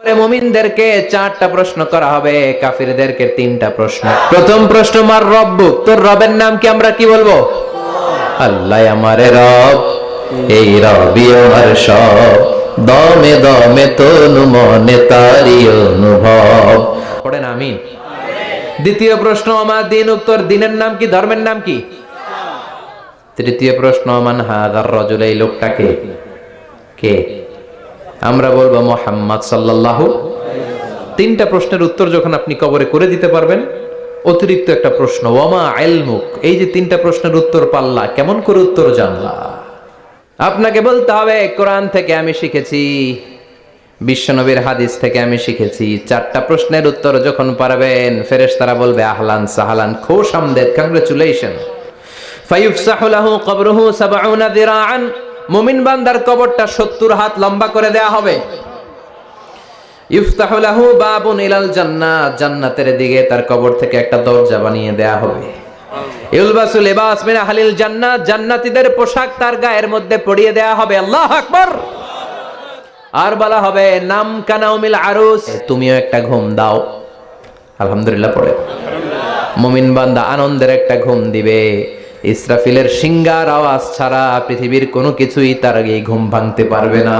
মুমিনদেরকে 4টা প্রশ্ন করা হবে, কাফিরদেরকে 3টা প্রশ্ন। প্রথম প্রশ্ন, মার রব্বুক, তোর রবের নাম কি? আমরা কি বলবো? আল্লাহ আমারে রব, এই রবি আমার সব, দমে দমে তনু মনে তারি অনুভব। পড়েন আমিন। দ্বিতীয় প্রশ্ন, আমার দিন, তোর দিনের নাম কি? ধর্মের নাম কি? তৃতীয় প্রশ্ন, মান হাযার রাজুল, এই লোকটাকে কে? আমরা বলবো মুহাম্মদ সাল্লাল্লাহু। 3টা প্রশ্নের উত্তর যখন আপনি কবরে করে দিতে পারবেন, অতিরিক্ত একটা প্রশ্ন, ওয়ামা ইলমুক, এই যে 3টা প্রশ্নের উত্তর পাল্লা, কেমন করে উত্তর জানলা? আপনাকে বলতে হবে কোরআন থেকে আমি শিখেছি, বিশ্বনবীর হাদিস থেকে আমি শিখেছি। 4টা প্রশ্নের উত্তর যখন পারবেন, ফেরেশতারা বলবে আহলান সাহলান, খুশ আমদেদ, কংগ্রাচুলেশন। ফায়ুফসাহু লাহু কবরুহু 70 যিরাআন, মুমিন বান্দার কবরটা 70 হাত লম্বা করে দেয়া হবে। ইফতাহু লাহু বাবুন ইলাল জান্নাহ, জান্নাতের দিকে তার কবর থেকে একটা দরজা বানিয়ে দেয়া হবে। ইলবাসু লিবাস মিন আহলিল জান্নাহ, জান্নাতীদের পোশাক তার গায়ের মধ্যে পরিয়ে দেয়া হবে। আল্লাহু আকবার। আর বলা হবে নাম কানাউমিল আরুস, তুমিও একটা ঘুম দাও। আলহামদুলিল্লাহ পড়ে। মুমিন বান্দা আনন্দের একটা ঘুম দিবে। ইসরাফিলের সিংগার আওয়াজ ছাড়া পৃথিবীর কোনো কিছুই তার আগে ঘুম ভাঙতে পারবে না।